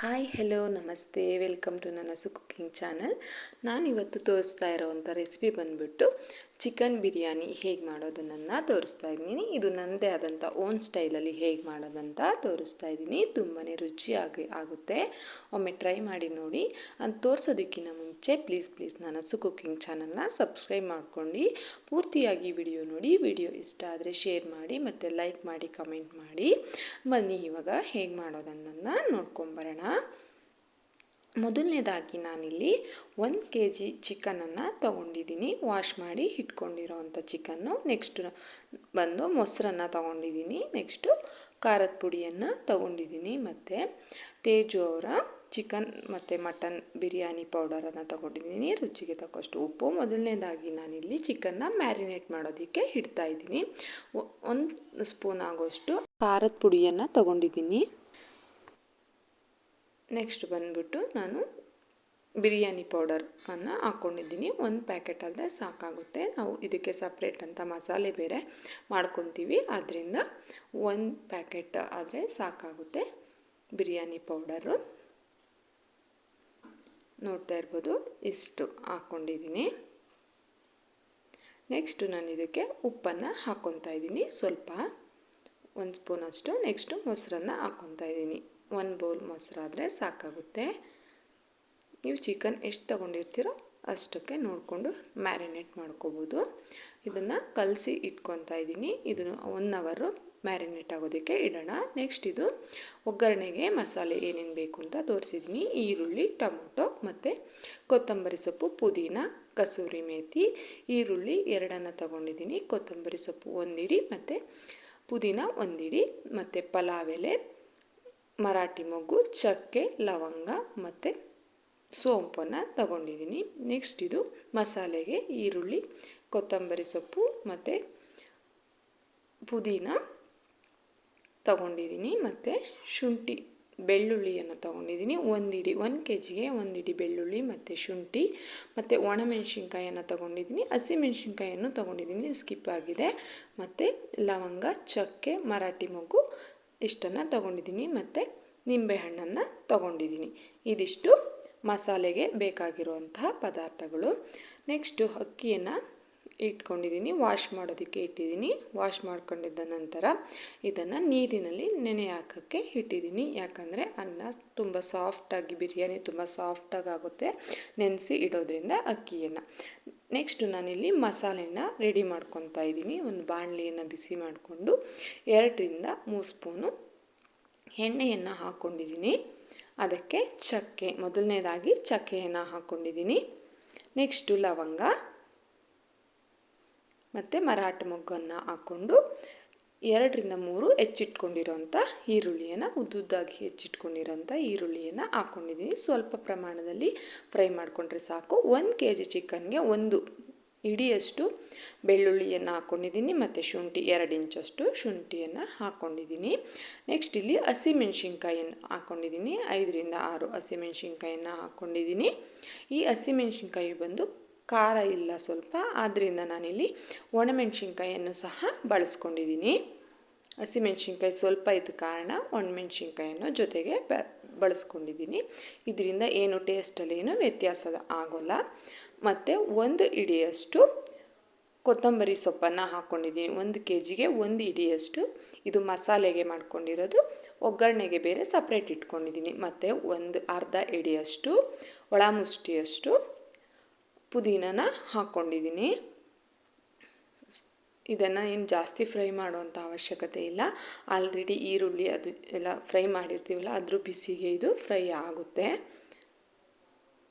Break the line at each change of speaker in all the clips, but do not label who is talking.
Hi hello ನಮಸ್ತೆ welcome to ನನಸು cooking channel. ನಾನಿವತ್ತು ತೋರಿಸ್ತಾ ಇರೋವಂಥ ರೆಸಿಪಿ ಬಂದುಬಿಟ್ಟು ಚಿಕನ್ ಬಿರಿಯಾನಿ ಹೇಗೆ ಮಾಡೋದನ್ನು ತೋರಿಸ್ತಾ ಇದ್ದೀನಿ. ಇದು ನನ್ನದೇ ಆದಂಥ ಓನ್ ಸ್ಟೈಲಲ್ಲಿ ಹೇಗೆ ಮಾಡೋದಂತ ತೋರಿಸ್ತಾ ಇದ್ದೀನಿ. ತುಂಬಾ ರುಚಿಯಾಗಿ ಆಗುತ್ತೆ, ಒಮ್ಮೆ ಟ್ರೈ ಮಾಡಿ ನೋಡಿ. ಅಂತ ತೋರಿಸೋದಕ್ಕಿಂತ ಮುಂಚೆ ಪ್ಲೀಸ್ ನನಸು ಕುಕ್ಕಿಂಗ್ ಚಾನಲ್ನ ಸಬ್ಸ್ಕ್ರೈಬ್ ಮಾಡ್ಕೊಂಡು ಪೂರ್ತಿಯಾಗಿ ವಿಡಿಯೋ ನೋಡಿ. ವಿಡಿಯೋ ಇಷ್ಟ ಆದರೆ ಶೇರ್ ಮಾಡಿ ಮತ್ತು ಲೈಕ್ ಮಾಡಿ ಕಮೆಂಟ್ ಮಾಡಿ. ಬನ್ನಿ ಇವಾಗ ಹೇಗೆ ಮಾಡೋದನ್ನು ನೋಡ್ಕೊಂಬರೋಣ. ಮೊದಲನೇದಾಗಿ ನಾನಿಲ್ಲಿ 1 kg ಚಿಕನನ್ನು ತೊಗೊಂಡಿದ್ದೀನಿ, ವಾಶ್ ಮಾಡಿ ಇಟ್ಕೊಂಡಿರೋವಂಥ ಚಿಕನ್ನು. ನೆಕ್ಸ್ಟ್ ಬಂದು ಮೊಸರನ್ನು ತೊಗೊಂಡಿದ್ದೀನಿ, ನೆಕ್ಸ್ಟು ಖಾರದ ಪುಡಿಯನ್ನು ತೊಗೊಂಡಿದ್ದೀನಿ, ಮತ್ತು ತೇಜು ಅವರ ಚಿಕನ್ ಮತ್ತು ಮಟನ್ ಬಿರಿಯಾನಿ ಪೌಡರನ್ನು ತೊಗೊಂಡಿದ್ದೀನಿ, ರುಚಿಗೆ ತಕ್ಕಷ್ಟು ಉಪ್ಪು. ಮೊದಲನೇದಾಗಿ ನಾನಿಲ್ಲಿ ಚಿಕನ್ನ ಮ್ಯಾರಿನೇಟ್ ಮಾಡೋದಕ್ಕೆ ಇಡ್ತಾಯಿದ್ದೀನಿ. 1 ಸ್ಪೂನ್ ಆಗೋಷ್ಟು ಖಾರದ ಪುಡಿಯನ್ನು ತೊಗೊಂಡಿದ್ದೀನಿ. ನೆಕ್ಸ್ಟ್ ಬಂದುಬಿಟ್ಟು ನಾನು ಬಿರಿಯಾನಿ ಪೌಡರನ್ನು ಹಾಕ್ಕೊಂಡಿದ್ದೀನಿ. 1 ಪ್ಯಾಕೆಟ್ ಆದರೆ ಸಾಕಾಗುತ್ತೆ. ನಾವು ಇದಕ್ಕೆ ಸಪ್ರೇಟ್ ಅಂತ ಮಸಾಲೆ ಬೇರೆ ಮಾಡ್ಕೊತೀವಿ, ಆದ್ದರಿಂದ 1 ಪ್ಯಾಕೆಟ್ ಆದರೆ ಸಾಕಾಗುತ್ತೆ ಬಿರಿಯಾನಿ ಪೌಡರು. ನೋಡ್ತಾ ಇರ್ಬೋದು, ಇಷ್ಟು ಹಾಕ್ಕೊಂಡಿದ್ದೀನಿ. ನೆಕ್ಸ್ಟು ನಾನು ಇದಕ್ಕೆ ಉಪ್ಪನ್ನು ಹಾಕ್ಕೊತಾ ಇದ್ದೀನಿ, ಸ್ವಲ್ಪ 1 ಸ್ಪೂನಷ್ಟು. ನೆಕ್ಸ್ಟು ಮೊಸರನ್ನು ಹಾಕ್ಕೊತಾ ಇದ್ದೀನಿ. 1 ಬೌಲ್ ಮೊಸರಾದರೆ ಸಾಕಾಗುತ್ತೆ. ನೀವು ಚಿಕನ್ ಎಷ್ಟು ತೊಗೊಂಡಿರ್ತೀರೋ ಅಷ್ಟಕ್ಕೆ ನೋಡಿಕೊಂಡು ಮ್ಯಾರಿನೇಟ್ ಮಾಡ್ಕೋಬೋದು. ಇದನ್ನು ಕಲಸಿ ಇಟ್ಕೊತಾ ಇದ್ದೀನಿ. ಇದನ್ನು 1 ಅವರು ಮ್ಯಾರಿನೇಟ್ ಆಗೋದಕ್ಕೆ ಇಡೋಣ. ನೆಕ್ಸ್ಟ್ ಇದು ಒಗ್ಗರಣೆಗೆ ಮಸಾಲೆ ಏನೇನು ಬೇಕು ಅಂತ ತೋರಿಸಿದ್ದೀನಿ. ಈರುಳ್ಳಿ, ಟೊಮೊಟೊ ಮತ್ತು ಕೊತ್ತಂಬರಿ ಸೊಪ್ಪು, ಪುದೀನ, ಕಸೂರಿ ಮೇಥಿ. ಈರುಳ್ಳಿ 2 ತೊಗೊಂಡಿದ್ದೀನಿ, ಕೊತ್ತಂಬರಿ ಸೊಪ್ಪು 1 ಹಿಡಿ ಮತ್ತು ಪುದೀನ 1 ಹಿಡಿ, ಮತ್ತು ಪಲಾವ್ ಎಲೆ, ಮರಾಠಿ ಮೊಗ್ಗು, ಚಕ್ಕೆ, ಲವಂಗ ಮತ್ತು ಸೋಂಪನ್ನು ತಗೊಂಡಿದ್ದೀನಿ. ನೆಕ್ಸ್ಟ್ ಇದು ಮಸಾಲೆಗೆ ಈರುಳ್ಳಿ, ಕೊತ್ತಂಬರಿ ಸೊಪ್ಪು ಮತ್ತು ಪುದೀನ ತಗೊಂಡಿದ್ದೀನಿ, ಮತ್ತು ಶುಂಠಿ ಬೆಳ್ಳುಳ್ಳಿಯನ್ನು ತೊಗೊಂಡಿದ್ದೀನಿ 1 ಹಿಡಿ. 1 kgಗೆ 1 ಹಿಡಿ ಬೆಳ್ಳುಳ್ಳಿ ಮತ್ತು ಶುಂಠಿ, ಮತ್ತು ಒಣಮೆಣಸಿನ್ಕಾಯನ್ನು ತೊಗೊಂಡಿದ್ದೀನಿ. ಹಸಿಮೆಣಸಿನ್ಕಾಯನ್ನು ತೊಗೊಂಡಿದ್ದೀನಿ, ಸ್ಕಿಪ್ ಆಗಿದೆ, ಮತ್ತು ಲವಂಗ, ಚಕ್ಕೆ, ಮರಾಠಿ ಮೊಗ್ಗು ಇಷ್ಟನ್ನು ತೊಗೊಂಡಿದ್ದೀನಿ, ಮತ್ತು ನಿಂಬೆಹಣ್ಣನ್ನು ತೊಗೊಂಡಿದ್ದೀನಿ. ಇದಿಷ್ಟು ಮಸಾಲೆಗೆ ಬೇಕಾಗಿರುವಂತಹ ಪದಾರ್ಥಗಳು. ನೆಕ್ಸ್ಟು ಅಕ್ಕಿಯನ್ನು ಇಟ್ಕೊಂಡಿದ್ದೀನಿ, ವಾಶ್ ಮಾಡೋದಕ್ಕೆ ಇಟ್ಟಿದ್ದೀನಿ. ವಾಶ್ ಮಾಡ್ಕೊಂಡಿದ್ದ ನಂತರ ಇದನ್ನು ನೀರಿನಲ್ಲಿ ನೆನೆ ಹಾಕೋಕ್ಕೆ ಇಟ್ಟಿದ್ದೀನಿ, ಯಾಕಂದರೆ ಅನ್ನ ತುಂಬ ಸಾಫ್ಟಾಗಿ, ಬಿರಿಯಾನಿ ತುಂಬ ಸಾಫ್ಟಾಗಿ ಆಗುತ್ತೆ ನೆನೆಸಿ ಇಡೋದ್ರಿಂದ ಅಕ್ಕಿಯನ್ನು. ನೆಕ್ಸ್ಟು ನಾನಿಲ್ಲಿ ಮಸಾಲೆನ ರೆಡಿ ಮಾಡ್ಕೊತಾ ಇದ್ದೀನಿ. ಒಂದು ಬಾಣಲಿಯನ್ನು ಬಿಸಿ ಮಾಡಿಕೊಂಡು 2ರಿಂದ 3 ಸ್ಪೂನು ಎಣ್ಣೆಯನ್ನು ಹಾಕ್ಕೊಂಡಿದ್ದೀನಿ. ಅದಕ್ಕೆ ಚಕ್ಕೆ, ಮೊದಲನೇದಾಗಿ ಚಕ್ಕೆಯನ್ನು ಹಾಕ್ಕೊಂಡಿದ್ದೀನಿ. ನೆಕ್ಸ್ಟು ಲವಂಗ ಮತ್ತು ಮರಾಠಿ ಮೊಗ್ಗನ್ನು ಹಾಕ್ಕೊಂಡು 2ರಿಂದ 3 ಹೆಚ್ಚಿಟ್ಕೊಂಡಿರೋಂಥ ಈರುಳ್ಳಿಯನ್ನು, ಉದ್ದುದ್ದಾಗಿ ಹೆಚ್ಚಿಟ್ಕೊಂಡಿರೋಂಥ ಈರುಳ್ಳಿಯನ್ನು ಹಾಕ್ಕೊಂಡಿದ್ದೀನಿ. ಸ್ವಲ್ಪ ಪ್ರಮಾಣದಲ್ಲಿ ಫ್ರೈ ಮಾಡಿಕೊಂಡ್ರೆ ಸಾಕು. 1 kg ಚಿಕನ್ಗೆ 1 ಹಿಡಿಯಷ್ಟು ಬೆಳ್ಳುಳ್ಳಿಯನ್ನು ಹಾಕ್ಕೊಂಡಿದ್ದೀನಿ, ಮತ್ತು ಶುಂಠಿ 2 ಇಂಚಷ್ಟು ಶುಂಠಿಯನ್ನು ಹಾಕ್ಕೊಂಡಿದ್ದೀನಿ. ನೆಕ್ಸ್ಟ್ ಇಲ್ಲಿ ಹಸಿಮೆಣ್ಸಿನ್ಕಾಯನ್ನು ಹಾಕ್ಕೊಂಡಿದ್ದೀನಿ, 5ರಿಂದ 6 ಹಸಿಮೆಣ್ಸಿನ್ಕಾಯನ್ನು ಹಾಕ್ಕೊಂಡಿದ್ದೀನಿ. ಈ ಹಸಿಮೆಣ್ಸಿನ್ಕಾಯಿ ಬಂದು ಖಾರ ಇಲ್ಲ ಸ್ವಲ್ಪ, ಆದ್ದರಿಂದ ನಾನಿಲ್ಲಿ ಒಣಮೆಣ್ಸಿನ್ಕಾಯನ್ನು ಸಹ ಬಳಸ್ಕೊಂಡಿದ್ದೀನಿ. ಹಸಿಮೆಣ್ಸಿನ್ಕಾಯಿ ಸ್ವಲ್ಪ ಇದ್ದ ಕಾರಣ ಒಣಮೆಣ್ಸಿನ್ಕಾಯನ್ನು ಜೊತೆಗೆ ಬಳಸ್ಕೊಂಡಿದ್ದೀನಿ. ಇದರಿಂದ ಏನು ಟೇಸ್ಟಲ್ಲಿ ಏನು ವ್ಯತ್ಯಾಸ ಆಗೋಲ್ಲ. ಮತ್ತು 1 ಹಿಡಿಯಷ್ಟು ಕೊತ್ತಂಬರಿ ಸೊಪ್ಪನ್ನು ಹಾಕ್ಕೊಂಡಿದ್ದೀನಿ. 1 kgಗೆ 1 ಹಿಡಿಯಷ್ಟು. ಇದು ಮಸಾಲೆಗೆ ಮಾಡ್ಕೊಂಡಿರೋದು, ಒಗ್ಗರಣೆಗೆ ಬೇರೆ ಸಪ್ರೇಟ್ ಇಟ್ಕೊಂಡಿದ್ದೀನಿ. ಮತ್ತು 1 ಅರ್ಧ ಹಿಡಿಯಷ್ಟು ಒಳ ಮುಷ್ಟಿಯಷ್ಟು ಪುದೀನನ ಹಾಕ್ಕೊಂಡಿದ್ದೀನಿ. ಇದನ್ನು ಏನು ಜಾಸ್ತಿ ಫ್ರೈ ಮಾಡುವಂಥ ಅವಶ್ಯಕತೆ ಇಲ್ಲ, ಆಲ್ರೆಡಿ ಈರುಳ್ಳಿ ಅದು ಎಲ್ಲ ಫ್ರೈ ಮಾಡಿರ್ತೀವಲ್ಲ, ಅದ್ರ ಬಿಸಿಗೆ ಇದು ಫ್ರೈ ಆಗುತ್ತೆ.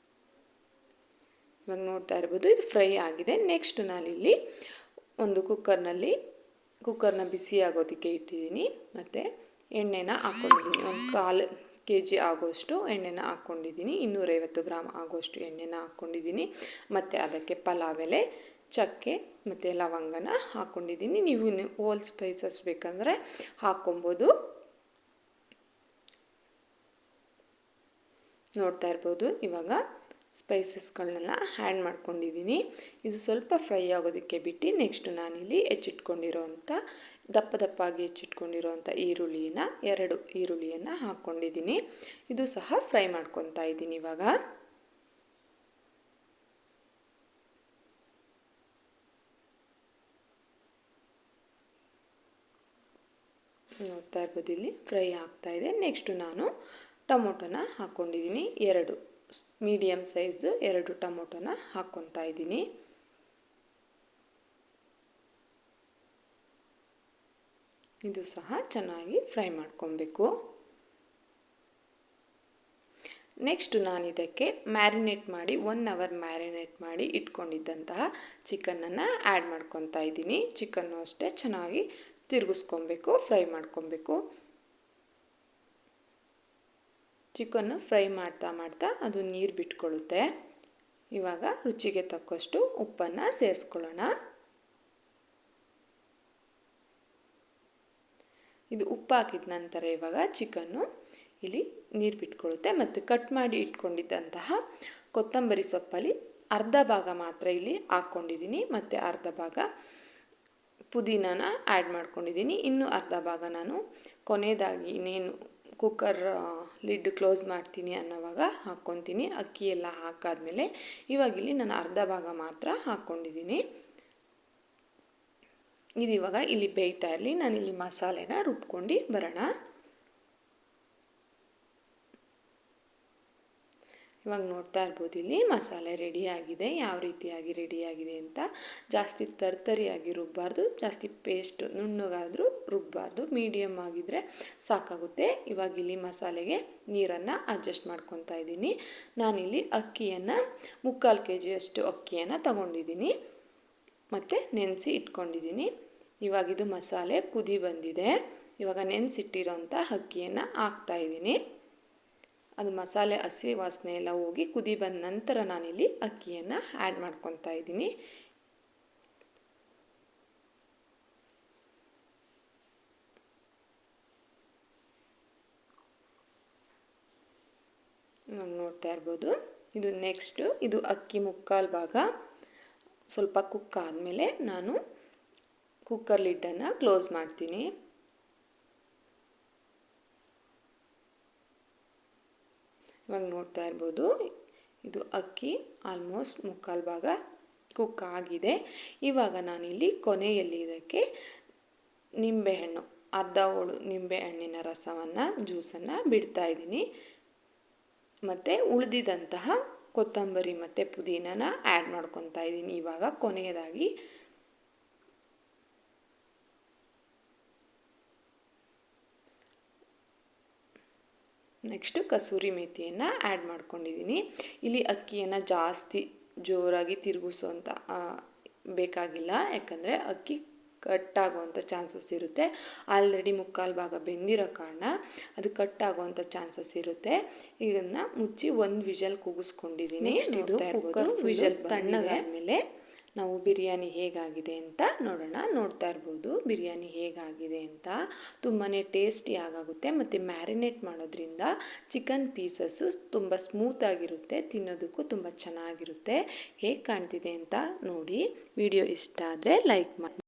ಇವಾಗ ನೋಡ್ತಾ ಇರ್ಬೋದು, ಇದು ಫ್ರೈ ಆಗಿದೆ. ನೆಕ್ಸ್ಟ್ ನಾನಿಲ್ಲಿ ಒಂದು ಕುಕ್ಕರ್ನ ಬಿಸಿ ಆಗೋದಕ್ಕೆ ಇಟ್ಟಿದ್ದೀನಿ, ಮತ್ತು ಎಣ್ಣೆನ ಹಾಕ್ಕೊಂಡಿದ್ದೀನಿ. 1/4 kg ಆಗೋಷ್ಟು ಎಣ್ಣೆನ ಹಾಕ್ಕೊಂಡಿದ್ದೀನಿ, 250 ಗ್ರಾಮ್ ಆಗೋಷ್ಟು ಎಣ್ಣೆನ ಹಾಕ್ಕೊಂಡಿದ್ದೀನಿ. ಮತ್ತು ಅದಕ್ಕೆ ಪಲಾವ್ ಎಲೆ, ಚಕ್ಕೆ ಮತ್ತು ಲವಂಗನ ಹಾಕ್ಕೊಂಡಿದ್ದೀನಿ. ನೀವು ಹೋಲ್ ಸ್ಪೈಸಸ್ ಬೇಕಂದರೆ ಹಾಕ್ಕೊಬೋದು. ನೋಡ್ತಾ ಇರ್ಬೋದು, ಇವಾಗ ಸ್ಪೈಸಸ್ಗಳನ್ನೆಲ್ಲ ಆ್ಯಡ್ ಮಾಡ್ಕೊಂಡಿದ್ದೀನಿ. ಇದು ಸ್ವಲ್ಪ ಫ್ರೈ ಆಗೋದಕ್ಕೆ ಬಿಟ್ಟು ನೆಕ್ಸ್ಟು ನಾನಿಲ್ಲಿ ಹೆಚ್ಚಿಟ್ಕೊಂಡಿರೋವಂಥ ದಪ್ಪ ದಪ್ಪಾಗಿ ಹೆಚ್ಚಿಟ್ಕೊಂಡಿರೋವಂಥ ಈರುಳ್ಳಿನ 2 ಈರುಳ್ಳಿಯನ್ನು ಹಾಕ್ಕೊಂಡಿದ್ದೀನಿ. ಇದು ಸಹ ಫ್ರೈ ಮಾಡ್ಕೊತಾ ಇದ್ದೀನಿ. ಇವಾಗ ನೋಡ್ತಾ ಇರ್ಬೋದು, ಇಲ್ಲಿ ಫ್ರೈ ಆಗ್ತಾ ಇದೆ. ನೆಕ್ಸ್ಟು ನಾನು ಟೊಮೊಟೊನ ಹಾಕ್ಕೊಂಡಿದ್ದೀನಿ. 2 ಮೀಡಿಯಮ್ ಸೈಜ್ದು 2 ಟೊಮೊಟೊನ ಹಾಕ್ಕೊತಾ ಇದ್ದೀನಿ. ಇದು ಸಹ ಚೆನ್ನಾಗಿ ಫ್ರೈ ಮಾಡ್ಕೊಬೇಕು. ನೆಕ್ಸ್ಟು ನಾನು ಇದಕ್ಕೆ ಮ್ಯಾರಿನೇಟ್ ಮಾಡಿ 1 ಅವರ್ ಮ್ಯಾರಿನೇಟ್ ಮಾಡಿ ಇಟ್ಕೊಂಡಿದ್ದಂತಹ ಚಿಕನನ್ನು ಆ್ಯಡ್ ಮಾಡ್ಕೊತಾ ಇದ್ದೀನಿ. ಚಿಕನ್ನು ಅಷ್ಟೇ ಚೆನ್ನಾಗಿ ತಿರುಗಿಸ್ಕೊಬೇಕು, ಫ್ರೈ ಮಾಡ್ಕೊಬೇಕು. ಚಿಕನ್ನು ಫ್ರೈ ಮಾಡ್ತಾ ಮಾಡ್ತಾ ಅದು ನೀರು ಬಿಟ್ಕೊಳ್ಳುತ್ತೆ. ಇವಾಗ ರುಚಿಗೆ ತಕ್ಕಷ್ಟು ಉಪ್ಪನ್ನು ಸೇರಿಸ್ಕೊಳ್ಳೋಣ. ಇದು ಉಪ್ಪು ಹಾಕಿದ ನಂತರ ಇವಾಗ ಚಿಕನ್ನು ಇಲ್ಲಿ ನೀರು ಬಿಟ್ಕೊಳ್ಳುತ್ತೆ. ಮತ್ತು ಕಟ್ ಮಾಡಿ ಇಟ್ಕೊಂಡಿದ್ದಂತಹ ಕೊತ್ತಂಬರಿ ಸೊಪ್ಪಲ್ಲಿ ಅರ್ಧ ಭಾಗ ಮಾತ್ರ ಇಲ್ಲಿ ಹಾಕ್ಕೊಂಡಿದ್ದೀನಿ. ಮತ್ತು ಅರ್ಧ ಭಾಗ ಪುದೀನಾನ ಆ್ಯಡ್ ಮಾಡ್ಕೊಂಡಿದ್ದೀನಿ. ಇನ್ನು ಅರ್ಧ ಭಾಗ ನಾನು ಕೊನೆಯದಾಗಿ ಇನ್ನೇನು ಕುಕ್ಕರ್ ಲಿಡ್ ಕ್ಲೋಸ್ ಮಾಡ್ತೀನಿ ಅನ್ನೋವಾಗ ಹಾಕ್ಕೊತೀನಿ. ಅಕ್ಕಿ ಎಲ್ಲ ಹಾಕಾದ್ಮೇಲೆ ಇವಾಗಿಲ್ಲಿ ನಾನು ಅರ್ಧ ಭಾಗ ಮಾತ್ರ ಹಾಕ್ಕೊಂಡಿದ್ದೀನಿ. ಇದು ಇವಾಗ ಇಲ್ಲಿ ಬೇಯ್ತಾ ಇರಲಿ. ನಾನಿಲ್ಲಿ ಮಸಾಲೆನ ರುಬ್ಕೊಂಡು ಬರೋಣ. ಇವಾಗ ನೋಡ್ತಾ ಇರ್ಬೋದು, ಇಲ್ಲಿ ಮಸಾಲೆ ರೆಡಿಯಾಗಿದೆ. ಯಾವ ರೀತಿಯಾಗಿ ರೆಡಿಯಾಗಿದೆ ಅಂತ. ಜಾಸ್ತಿ ತರ್ತರಿಯಾಗಿ ರುಬ್ಬಾರ್ದು, ಜಾಸ್ತಿ ಪೇಸ್ಟ್ ನುಣ್ಣಗಾದರೂ ರುಬ್ಬಾರ್ದು, ಮೀಡಿಯಮ್ ಆಗಿದ್ದರೆ ಸಾಕಾಗುತ್ತೆ. ಇವಾಗ ಇಲ್ಲಿ ಮಸಾಲೆಗೆ ನೀರನ್ನು ಅಡ್ಜಸ್ಟ್ ಮಾಡ್ಕೊತಾ ಇದ್ದೀನಿ. ನಾನಿಲ್ಲಿ ಅಕ್ಕಿಯನ್ನು 3/4 kg ಅಷ್ಟು ಅಕ್ಕಿಯನ್ನು ತಗೊಂಡಿದ್ದೀನಿ ಮತ್ತು ನೆನೆಸಿ ಇಟ್ಕೊಂಡಿದ್ದೀನಿ. ಇವಾಗಿದು ಮಸಾಲೆ ಕುದಿ ಬಂದಿದೆ. ಇವಾಗ ನೆನೆಸಿಟ್ಟಿರೋಂಥ ಅಕ್ಕಿಯನ್ನು ಹಾಕ್ತಾಯಿದ್ದೀನಿ. ಅದು ಮಸಾಲೆ ಹಸಿ ವಾಸನೆ ಎಲ್ಲ ಹೋಗಿ ಕುದಿ ಬಂದ ನಂತರ ನಾನಿಲ್ಲಿ ಅಕ್ಕಿಯನ್ನು ಆ್ಯಡ್ ಮಾಡ್ಕೊತಾ ಇದ್ದೀನಿ. ಇವಾಗ ನೋಡ್ತಾ ಇರ್ಬೋದು, ಇದು ನೆಕ್ಸ್ಟು ಇದು ಅಕ್ಕಿ 3/4 ಭಾಗ ಸ್ವಲ್ಪ ಕುಕ್ ಆದಮೇಲೆ ನಾನು ಕುಕ್ಕರ್ ಲಿಡ್ಡನ್ನು ಕ್ಲೋಸ್ ಮಾಡ್ತೀನಿ. ಇವಾಗ ನೋಡ್ತಾ ಇರ್ಬೋದು, ಇದು ಅಕ್ಕಿ ಆಲ್ಮೋಸ್ಟ್ 3/4 ಭಾಗ ಕುಕ್ ಆಗಿದೆ. ಇವಾಗ ನಾನಿಲ್ಲಿ ಕೊನೆಯಲ್ಲಿ ಇದಕ್ಕೆ ನಿಂಬೆಹಣ್ಣು ಅರ್ಧ ಹೋಳು ನಿಂಬೆಹಣ್ಣಿನ ರಸವನ್ನು ಜ್ಯೂಸನ್ನು ಬಿಡ್ತಾ ಇದ್ದೀನಿ. ಮತ್ತು ಉಳಿದಿದ್ದಂತಹ ಕೊತ್ತಂಬರಿ ಮತ್ತು ಪುದೀನನ ಆ್ಯಡ್ ಮಾಡ್ಕೊತಾ ಇದ್ದೀನಿ. ಇವಾಗ ಕೊನೆಯದಾಗಿ ನೆಕ್ಸ್ಟು ಕಸೂರಿ ಮೇಥಿಯನ್ನು ಆ್ಯಡ್ ಮಾಡ್ಕೊಂಡಿದ್ದೀನಿ. ಇಲ್ಲಿ ಅಕ್ಕಿಯನ್ನು ಜಾಸ್ತಿ ಜೋರಾಗಿ ತಿರುಗಿಸೋಂಥ ಬೇಕಾಗಿಲ್ಲ, ಯಾಕಂದರೆ ಅಕ್ಕಿ ಕಟ್ಟಾಗುವಂಥ ಚಾನ್ಸಸ್ ಇರುತ್ತೆ. ಆಲ್ರೆಡಿ 3/4 ಭಾಗ ಬೆಂದಿರೋ ಕಾರಣ ಅದು ಕಟ್ಟಾಗುವಂಥ ಚಾನ್ಸಸ್ ಇರುತ್ತೆ. ಇದನ್ನು ಮುಚ್ಚಿ 1 ವಿಷಲ್ ಕೂಗಿಸ್ಕೊಂಡಿದ್ದೀನಿ. ಇದು ಕುಕ್ಕರ್ ವಿಷಲ್ ತಣ್ಣಗಾದ್ಮೇಲೆ ನಾವು ಬಿರಿಯಾನಿ ಹೇಗಾಗಿದೆ ಅಂತ ನೋಡೋಣ. ನೋಡ್ತಾ ಇರ್ಬೋದು ಬಿರಿಯಾನಿ ಹೇಗಾಗಿದೆ ಅಂತ. ತುಂಬಾ ಟೇಸ್ಟಿ ಆಗುತ್ತೆ. ಮತ್ತು ಮ್ಯಾರಿನೇಟ್ ಮಾಡೋದ್ರಿಂದ ಚಿಕನ್ ಪೀಸಸ್ಸು ತುಂಬ ಸ್ಮೂತಾಗಿರುತ್ತೆ, ತಿನ್ನೋದಕ್ಕೂ ತುಂಬ ಚೆನ್ನಾಗಿರುತ್ತೆ. ಹೇಗೆ ಕಾಣ್ತಿದೆ ಅಂತ ನೋಡಿ. ವಿಡಿಯೋ ಇಷ್ಟ ಆದರೆ ಲೈಕ್ ಮಾಡಿ.